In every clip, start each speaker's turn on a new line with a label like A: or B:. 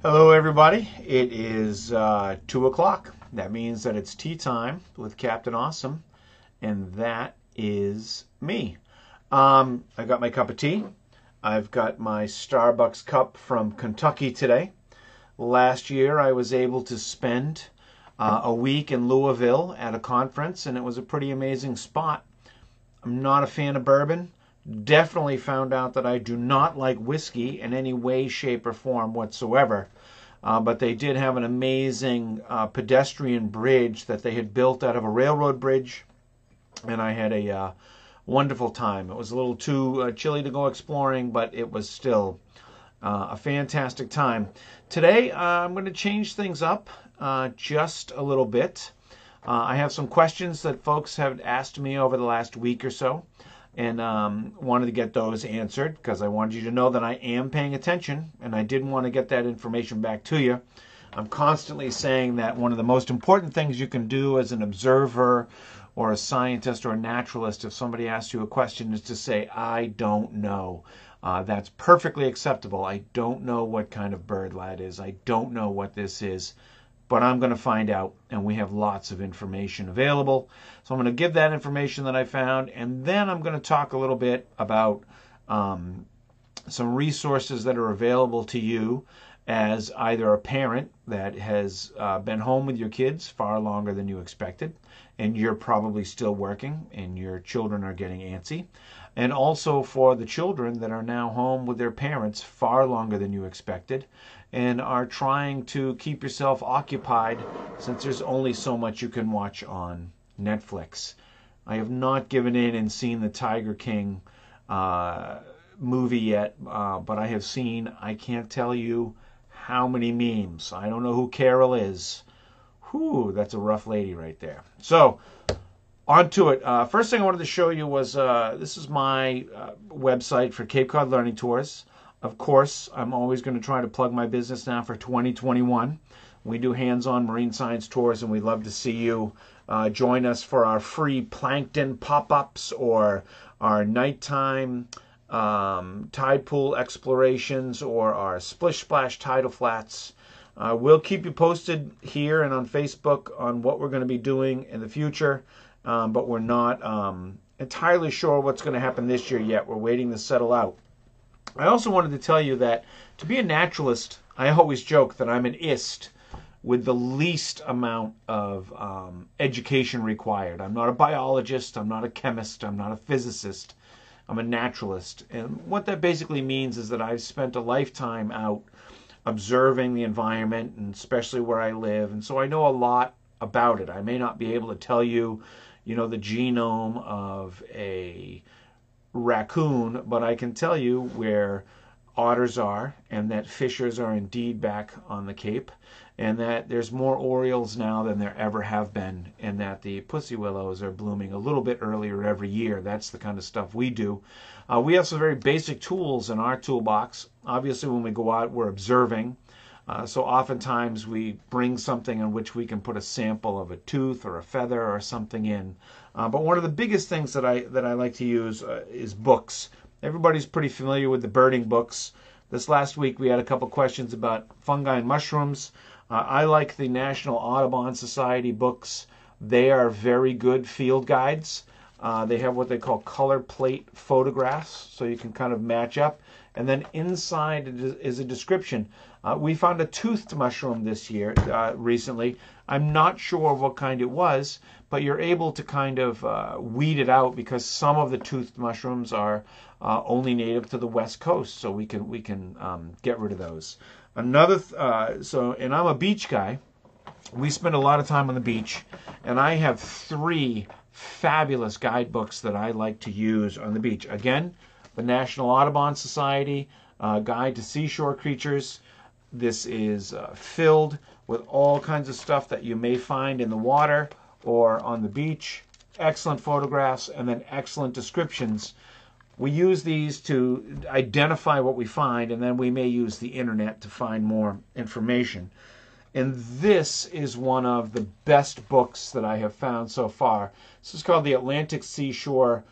A: Hello, everybody. It is 2 o'clock. That means that it's tea time with Captain Awesome, and that is me. I got my cup of tea. I've got my Starbucks cup from Kentucky today. Last year, I was able to spend a week in Louisville at a conference, and it was a pretty amazing spot. I'm not a fan of bourbon. Definitely found out that I do not like whiskey in any way, shape, or form whatsoever. But they did have an amazing pedestrian bridge that they had built out of a railroad bridge, and I had a wonderful time. It was a little too chilly to go exploring, but it was still a fantastic time. Today, I'm going to change things up just a little bit. I have some questions that folks have asked me over the last week or so, and wanted to get those answered because I wanted you to know that I am paying attention, and I didn't want to get that information back to you. I'm constantly saying that one of the most important things you can do as an observer or a scientist or a naturalist, if somebody asks you a question, is to say, I don't know. That's perfectly acceptable. I don't know what kind of bird that is. I don't know what this is. But I'm going to find out, and we have lots of information available. So I'm going to give that information that I found, and then I'm going to talk a little bit about some resources that are available to you as either a parent that has been home with your kids far longer than you expected, and you're probably still working, and your children are getting antsy, and also for the children that are now home with their parents far longer than you expected, and are trying to keep yourself occupied since there's only so much you can watch on Netflix. I have not given in and seen the Tiger King movie yet, but I have seen, I can't tell you how many memes. I don't know who Carol is. Whew, that's a rough lady right there. So, on to it. First thing I wanted to show you was, this is my website for Cape Cod Learning Tours. Of course, I'm always going to try to plug my business now for 2021. We do hands-on marine science tours, and we'd love to see you join us for our free plankton pop-ups or our nighttime tide pool explorations or our splish splash tidal flats. We'll keep you posted here and on Facebook on what we're going to be doing in the future, but we're not entirely sure what's going to happen this year yet. We're waiting to settle out. I also wanted to tell you that to be a naturalist, I always joke that I'm an ist with the least amount of education required. I'm not a biologist, I'm not a chemist, I'm not a physicist, I'm a naturalist. And what that basically means is that I've spent a lifetime out observing the environment, and especially where I live, and so I know a lot about it. I may not be able to tell you, the genome of a raccoon, but I can tell you where otters are, and that fishers are indeed back on the Cape, and that there's more orioles now than there ever have been, and that the pussy willows are blooming a little bit earlier every year. That's the kind of stuff we do. We have some very basic tools in our toolbox. Obviously, when we go out, we're observing. So oftentimes we bring something in which we can put a sample of a tooth or a feather or something in. But one of the biggest things that I like to use is books. Everybody's pretty familiar with the birding books. This last week we had a couple questions about fungi and mushrooms. I like the National Audubon Society books. They are very good field guides. They have what they call color plate photographs, so you can kind of match up. And then inside is a description. We found a toothed mushroom this year, recently. I'm not sure what kind it was, but you're able to kind of weed it out because some of the toothed mushrooms are only native to the West Coast, so we can get rid of those. And I'm a beach guy. We spend a lot of time on the beach, and I have 3 fabulous guidebooks that I like to use on the beach. Again, the National Audubon Society Guide to Seashore Creatures. This is filled with all kinds of stuff that you may find in the water or on the beach. Excellent photographs and then excellent descriptions. We use these to identify what we find, and then we may use the internet to find more information. And this is one of the best books that I have found so far. This is called the Atlantic Seashore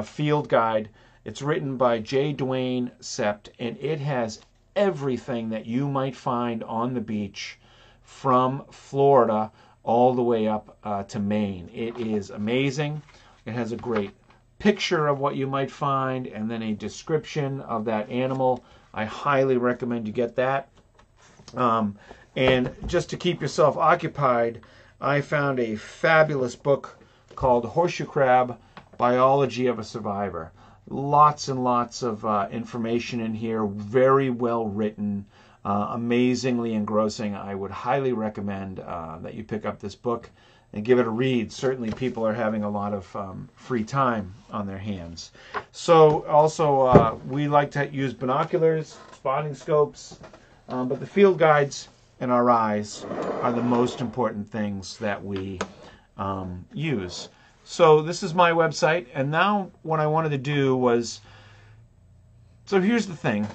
A: Field Guide. It's written by J. Duane Sept, and it has everything that you might find on the beach from Florida all the way up to Maine. It is amazing. It has a great picture of what you might find and then a description of that animal. I highly recommend you get that. And just to keep yourself occupied, I found a fabulous book called Horseshoe Crab, Biology of a Survivor. Lots and lots of information in here, very well written, amazingly engrossing. I would highly recommend that you pick up this book and give it a read. Certainly people are having a lot of free time on their hands. So also we like to use binoculars, spotting scopes, but the field guides and our eyes are the most important things that we use. So this is my website, and now what I wanted to do was, so here's the thing.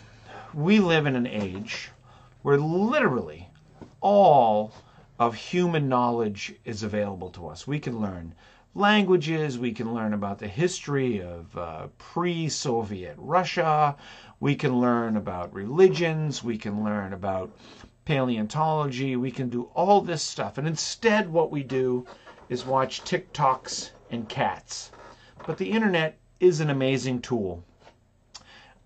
A: We live in an age where literally all of human knowledge is available to us. We can learn languages, we can learn about the history of pre-Soviet Russia, we can learn about religions, we can learn about paleontology, we can do all this stuff. And instead what we do is watch TikToks and cats. But the internet is an amazing tool.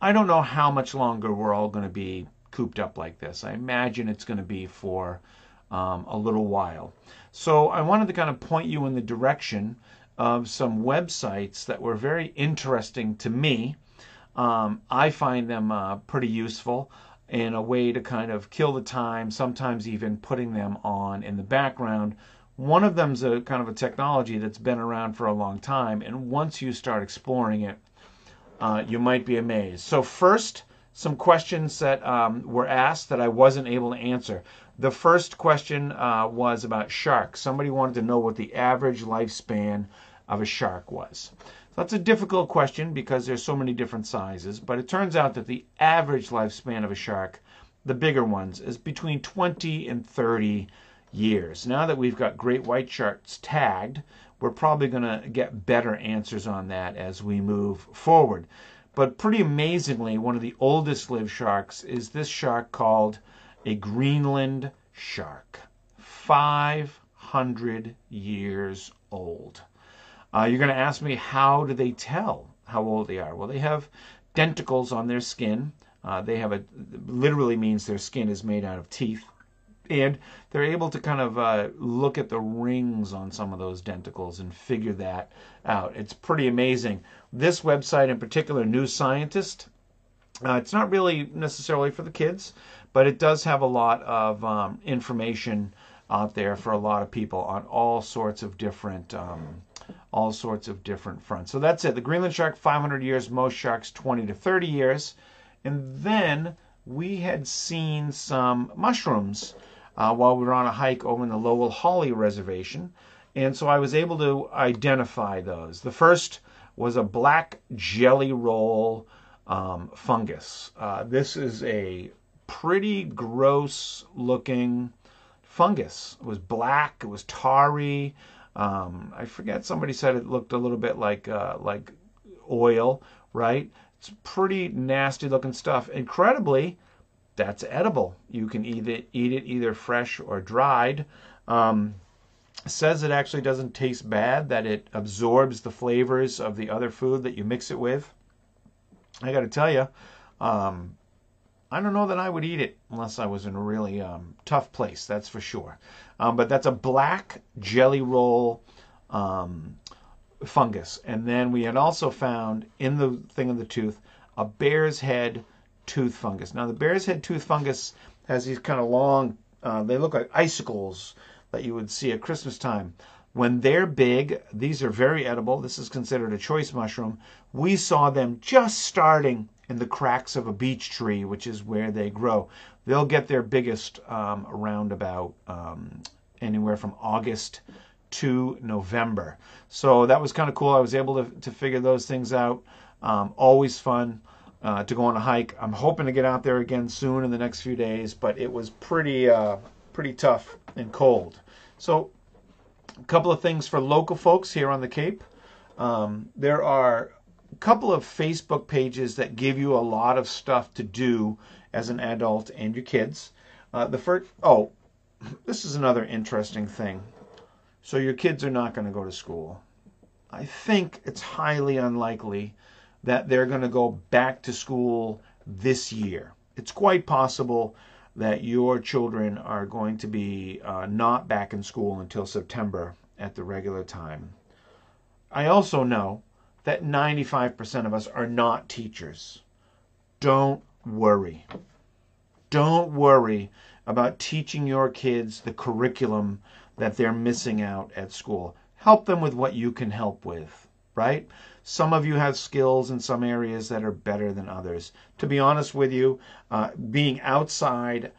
A: I don't know how much longer we're all going to be cooped up like this. I imagine it's going to be for a little while. So I wanted to kind of point you in the direction of some websites that were very interesting to me. I find them pretty useful in a way to kind of kill the time, sometimes even putting them on in the background. One of them's a kind of a technology that's been around for a long time, and once you start exploring it, you might be amazed. So first, some questions that were asked that I wasn't able to answer. The first question was about sharks. Somebody wanted to know what the average lifespan of a shark was. So that's a difficult question because there's so many different sizes, but it turns out that the average lifespan of a shark, the bigger ones, is between 20 and 30 years. Now that we've got great white sharks tagged, we're probably going to get better answers on that as we move forward. But pretty amazingly, one of the oldest lived sharks is this shark called a Greenland shark. 500 years old. You're going to ask me, how do they tell how old they are? Well, they have denticles on their skin. They have literally means their skin is made out of teeth. And they're able to kind of look at the rings on some of those denticles and figure that out. It's pretty amazing. This website in particular, New Scientist, it's not really necessarily for the kids, but it does have a lot of information out there for a lot of people on all sorts of different fronts. So that's it. The Greenland shark, 500 years. Most sharks, 20 to 30 years. And then we had seen some mushrooms while we were on a hike over in the Lowell Holly Reservation. And so I was able to identify those. The first was a black jelly roll fungus. This is a pretty gross looking fungus. It was black, it was tarry. I forget, somebody said it looked a little bit like oil, right? It's pretty nasty looking stuff. Incredibly, that's edible. You can eat it either fresh or dried. Says it actually doesn't taste bad, that it absorbs the flavors of the other food that you mix it with. I got to tell you, I don't know that I would eat it unless I was in a really tough place, that's for sure. But that's a black jelly roll fungus. And then we had also found in the thing of the tooth a bear's head tooth fungus. Now the bear's head tooth fungus has these kind of long, they look like icicles that you would see at Christmas time. When they're big, these are very edible. This is considered a choice mushroom. We saw them just starting in the cracks of a beech tree, which is where they grow. They'll get their biggest around about anywhere from August to November. So that was kind of cool. I was able to figure those things out. Always fun to go on a hike. I'm hoping to get out there again soon in the next few days, but it was pretty tough and cold. So a couple of things for local folks here on the Cape. There are a couple of Facebook pages that give you a lot of stuff to do as an adult and your kids. This is another interesting thing. So your kids are not going to go to school. I think it's highly unlikely that they're going to go back to school this year. It's quite possible that your children are going to be not back in school until September at the regular time. I also know that 95% of us are not teachers. Don't worry. Don't worry about teaching your kids the curriculum that they're missing out at school. Help them with what you can help with, right? Some of you have skills in some areas that are better than others. To be honest with you, being outside,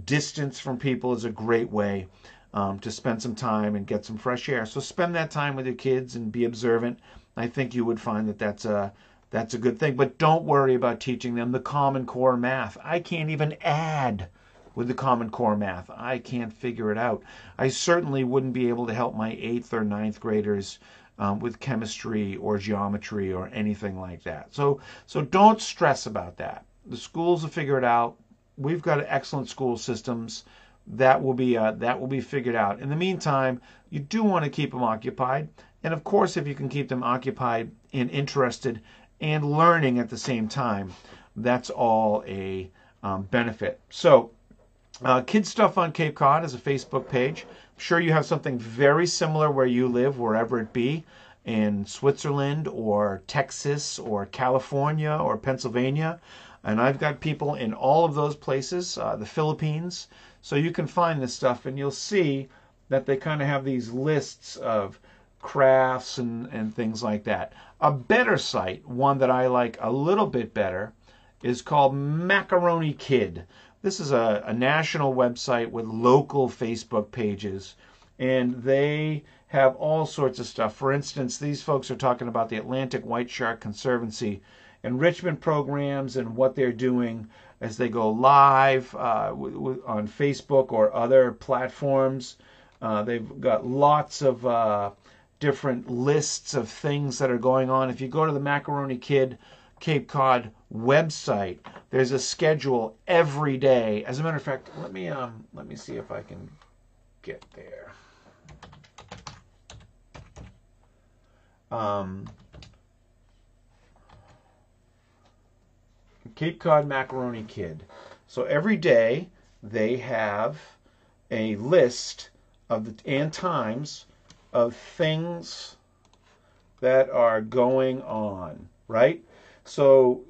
A: distance from people is a great way to spend some time and get some fresh air. So spend that time with your kids and be observant. I think you would find that that's a good thing. But don't worry about teaching them the Common Core math. I can't even add with the Common Core math. I can't figure it out. I certainly wouldn't be able to help my 8th or 9th graders with chemistry or geometry or anything like that. So don't stress about that. The schools will figure it out. We've got excellent school systems. That will be figured out. In the meantime, you do want to keep them occupied. And of course, if you can keep them occupied and interested and learning at the same time, that's all a benefit. So Kids Stuff on Cape Cod is a Facebook page. I'm sure you have something very similar where you live, wherever it be, in Switzerland or Texas or California or Pennsylvania. And I've got people in all of those places, the Philippines. So you can find this stuff and you'll see that they kind of have these lists of crafts and things like that. A better site, one that I like a little bit better, is called Macaroni Kid. This is a national website with local Facebook pages, and they have all sorts of stuff. For instance, these folks are talking about the Atlantic White Shark Conservancy enrichment programs and what they're doing as they go live on Facebook or other platforms. They've got lots of different lists of things that are going on. If you go to the Macaroni Kid Cape Cod website, there's a schedule every day. As a matter of fact, let me see if I can get there. Cape Cod Macaroni Kid. So every day they have a list of and times of things that are going on, right? So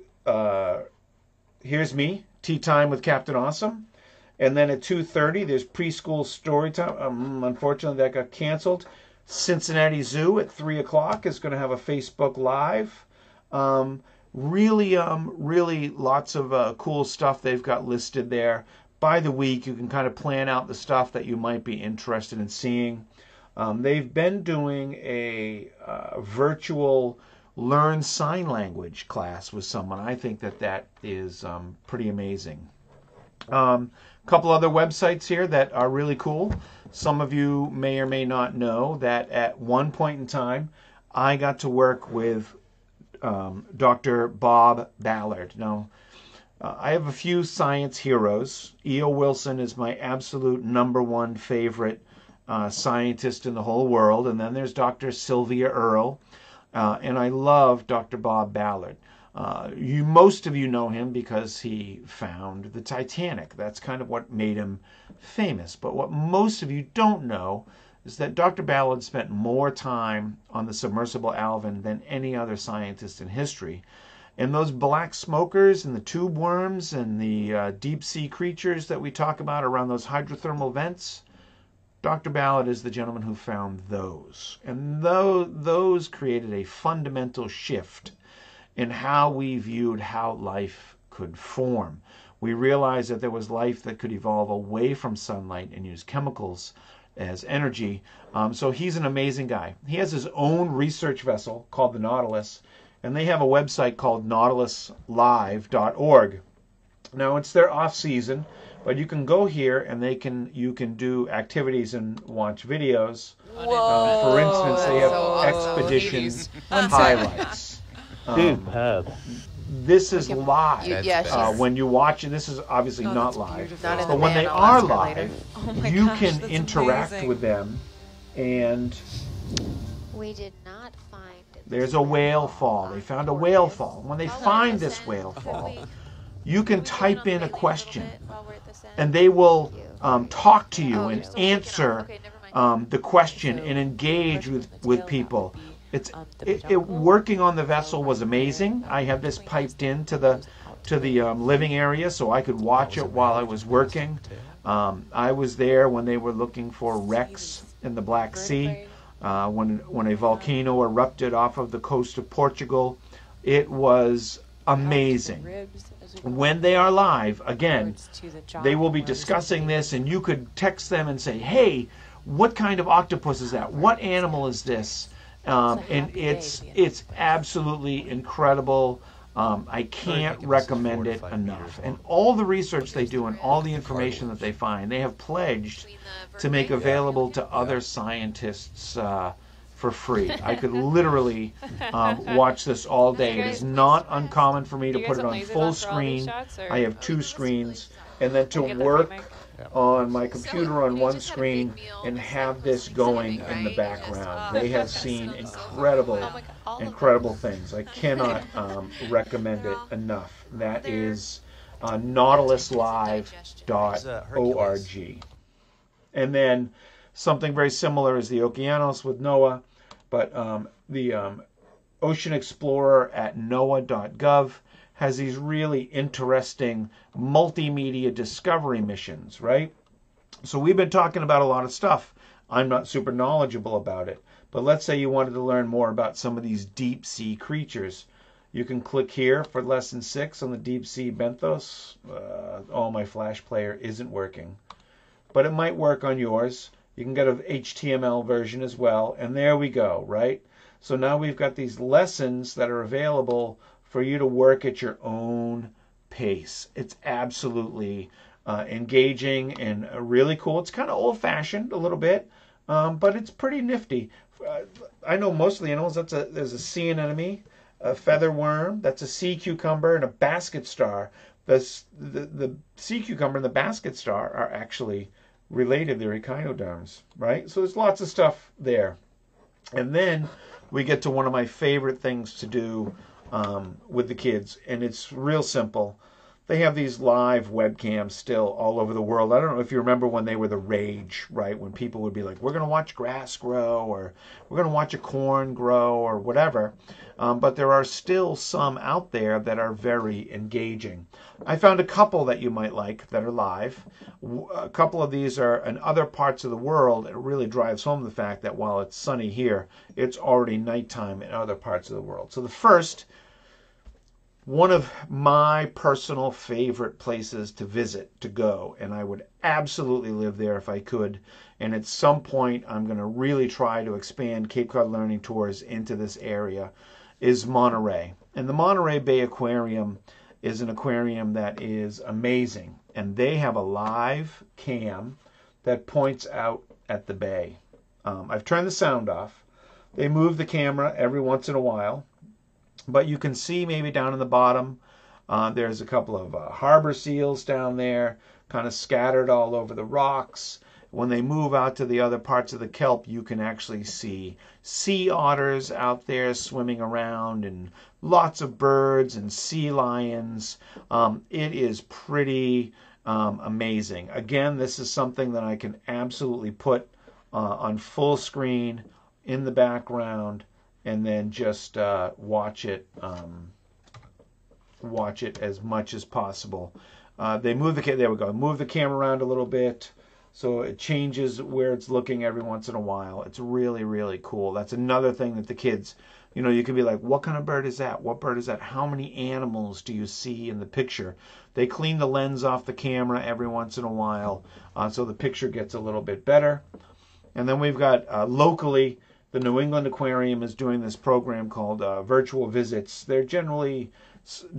A: here's me, Tea Time with Captain Awesome. And then at 2:30, there's preschool story time. Unfortunately, that got canceled. Cincinnati Zoo at 3 o'clock is going to have a Facebook Live. Really lots of cool stuff they've got listed there. By the week, you can kind of plan out the stuff that you might be interested in seeing. They've been doing a virtual learn sign language class with someone. I think that is pretty amazing. Couple other websites here that are really cool. Some of you may or may not know that at one point in time, I got to work with Dr. Bob Ballard. Now, I have a few science heroes. E.O. Wilson is my absolute #1 favorite scientist in the whole world. And then there's Dr. Sylvia Earle. And I love Dr. Bob Ballard. Most of you know him because he found the Titanic. That's kind of what made him famous. But what most of you don't know is that Dr. Ballard spent more time on the submersible Alvin than any other scientist in history. And those black smokers and the tube worms and the deep sea creatures that we talk about around those hydrothermal vents, Dr. Ballard is the gentleman who found those. And those created a fundamental shift in how we viewed how life could form. We realized that there was life that could evolve away from sunlight and use chemicals as energy. So he's an amazing guy. He has his own research vessel called the Nautilus, and they have a website called nautiluslive.org. Now, it's their off season, but you can go here and you can do activities and watch videos. For instance, they have expedition highlights. this is live.
B: Yeah,
A: When you watch it, this is obviously
C: Oh,
A: not
C: that's
A: live.
C: beautiful.
B: Not in
A: But
B: the
A: when
B: van,
A: they
B: I'll
A: are
B: ask her later.
A: live,
C: Oh my
A: you
C: gosh,
A: can
C: that's
A: interact
C: amazing.
A: with them. And
D: We did not find
A: there's a whale fall. They found a whale fall. When they find this whale fall, you can type in a question, and they will talk to you and answer the question and engage with people. Working on the vessel was amazing. I have this piped into the living area so I could watch it while I was working. I was there when they were looking for wrecks in the Black Sea. When a volcano erupted off of the coast of Portugal. It was amazing. When they are live, again, they will be discussing this, and you could text them and say, hey, what kind of octopus is that? What animal is this? And it's absolutely incredible. I can't recommend it enough. And all the research they do and all the information that they find, they have pledged to make available to other scientists for free. I could literally watch this all day. It is not uncommon for me to put it on full screen. I have 2 screens. And then to work on my computer on one screen and have this going in the background. They have seen incredible things. I cannot recommend it enough. That is nautiluslive.org. And then something very similar is the Okeanos with NOAA, but the Ocean Explorer at NOAA.gov has these really interesting multimedia discovery missions, right? So we've been talking about a lot of stuff. I'm not super knowledgeable about it, but let's say you wanted to learn more about some of these deep sea creatures. You can click here for lesson 6 on the deep sea benthos. My Flash player isn't working, but it might work on yours. You can get an HTML version as well, and there we go, right? So now we've got these lessons that are available for you to work at your own pace. It's absolutely engaging and really cool. It's kind of old-fashioned a little bit, but it's pretty nifty. I know most of the animals. There's a sea anemone, a feather worm, that's a sea cucumber, and a basket star. The sea cucumber and the basket star are actually related. They're echinoderms, right? So there's lots of stuff there. And then we get to one of my favorite things to do with the kids, and it's real simple. They have these live webcams still all over the world. I don't know if you remember when they were the rage, right? When people would be like, we're going to watch grass grow, or we're going to watch a corn grow, or whatever. But there are still some out there that are very engaging. I found a couple that you might like that are live. A couple of these are in other parts of the world. It really drives home the fact that while it's sunny here, it's already nighttime in other parts of the world. So the first, one of my personal favorite places to visit, to go, and I would absolutely live there if I could. And at some point, I'm going to really try to expand Cape Cod Learning Tours into this area, is Monterey. And the Monterey Bay Aquarium is an aquarium that is amazing. And they have a live cam that points out at the bay. I've turned the sound off. They move the camera every once in a while. But you can see maybe down in the bottom, there's a couple of harbor seals down there, kind of scattered all over the rocks. When they move out to the other parts of the kelp, you can actually see sea otters out there swimming around, and lots of birds and sea lions. It is pretty amazing. Again, this is something that I can absolutely put on full screen in the background, and then just watch it as much as possible. They move move the camera around a little bit, so it changes where it's looking every once in a while. It's really, really cool. That's another thing that the kids, you can be like, what kind of bird is that? What bird is that? How many animals do you see in the picture? They clean the lens off the camera every once in a while, so the picture gets a little bit better. And then we've got locally, the New England Aquarium is doing this program called Virtual Visits. They generally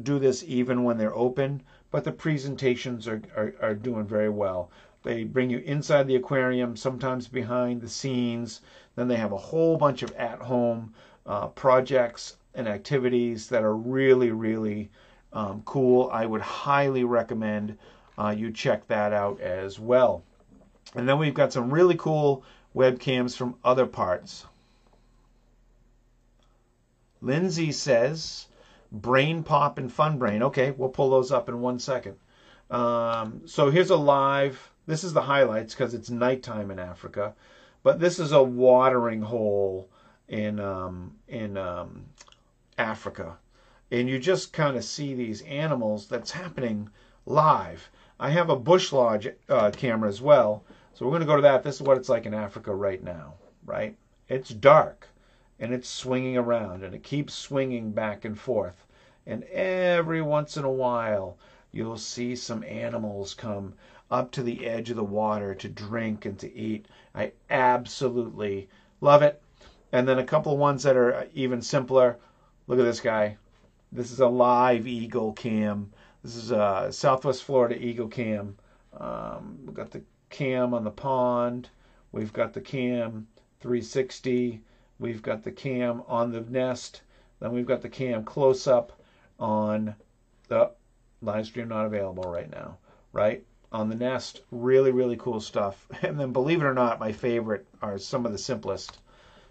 A: do this even when they're open, but the presentations are doing very well. They bring you inside the aquarium, sometimes behind the scenes. Then they have a whole bunch of at-home projects. and activities that are really, really cool. I would highly recommend you check that out as well. And then we've got some really cool webcams from other parts. Lindsay says, Brain Pop and Fun Brain. Okay, we'll pull those up in 1 second. So here's a live. This is the highlights because it's nighttime in Africa. But this is a watering hole in Africa. And you just kind of see these animals that's happening live. I have a Bush Lodge camera as well. So we're going to go to that. This is what it's like in Africa right now, right? It's dark. And it's swinging around, and it keeps swinging back and forth. And every once in a while, you'll see some animals come up to the edge of the water to drink and to eat. I absolutely love it. And then a couple of ones that are even simpler. Look at this guy. This is a live eagle cam. This is a Southwest Florida eagle cam. We've got the cam on the pond. We've got the cam 360. We've got the cam on the nest. Then we've got the cam close up on the live stream not available right now, right? On the nest. Really, really cool stuff. And then believe it or not, my favorite are some of the simplest.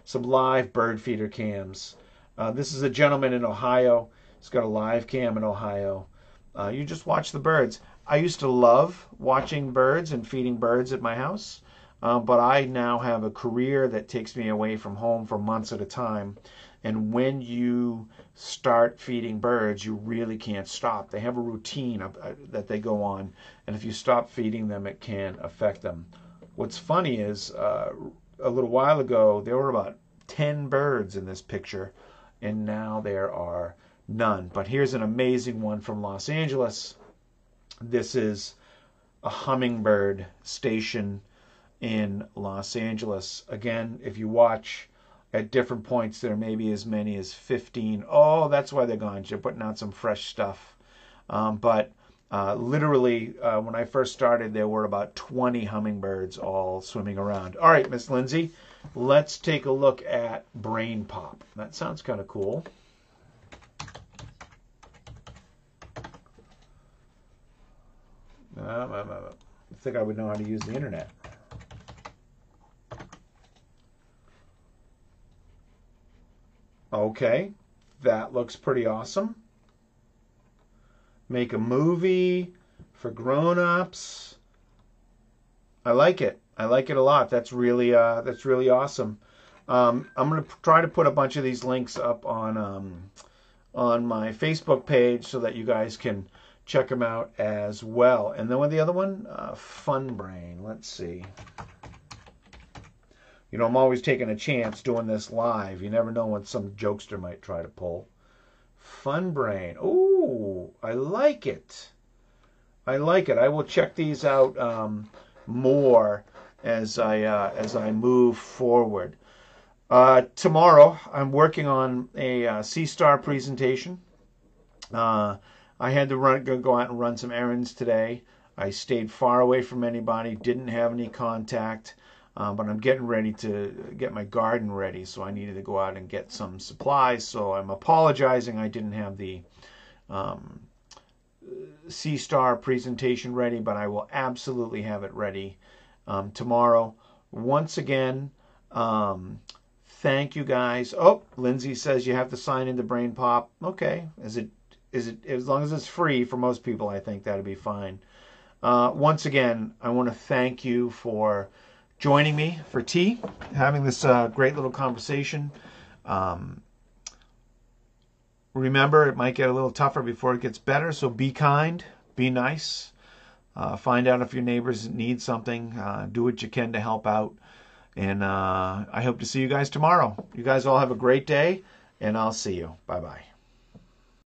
A: Some live bird feeder cams. This is a gentleman in Ohio. He's got a live cam in Ohio. You just watch the birds. I used to love watching birds and feeding birds at my house. But I now have a career that takes me away from home for months at a time. And when you start feeding birds, you really can't stop. They have a routine that they go on. And if you stop feeding them, it can affect them. What's funny is a little while ago, there were about 10 birds in this picture. And now there are none. But here's an amazing one from Los Angeles. This is a hummingbird station in Los Angeles. Again, if you watch at different points, there may be as many as 15. Oh, that's why they're gone. They're putting out some fresh stuff. But literally, when I first started, there were about 20 hummingbirds all swimming around. All right, Miss Lindsay, let's take a look at Brain Pop. That sounds kind of cool. I think I would know how to use the internet. Okay, that looks pretty awesome. Make a movie for grown-ups. I like it. I like it a lot. That's really awesome. I'm going to try to put a bunch of these links up on my Facebook page so that you guys can check them out as well. And then with the other one, Fun Brain. Let's see. You know, I'm always taking a chance doing this live. You never know what some jokester might try to pull. Fun Brain. Ooh, I like it. I like it. I will check these out more as I move forward. Tomorrow, I'm working on a C-Star presentation. I had to go out and run some errands today. I stayed far away from anybody, didn't have any contact. But I'm getting ready to get my garden ready, so I needed to go out and get some supplies. So I'm apologizing I didn't have the C-Star presentation ready, but I will absolutely have it ready tomorrow. Once again, thank you guys. Oh, Lindsay says you have to sign into Brain Pop. Okay, is it as long as it's free for most people? I think that'd be fine. Once again, I want to thank you for joining me for tea, having this great little conversation. Remember, it might get a little tougher before it gets better, so be kind, be nice. Find out if your neighbors need something. Do what you can to help out. And I hope to see you guys tomorrow. You guys all have a great day, and I'll see you. Bye-bye.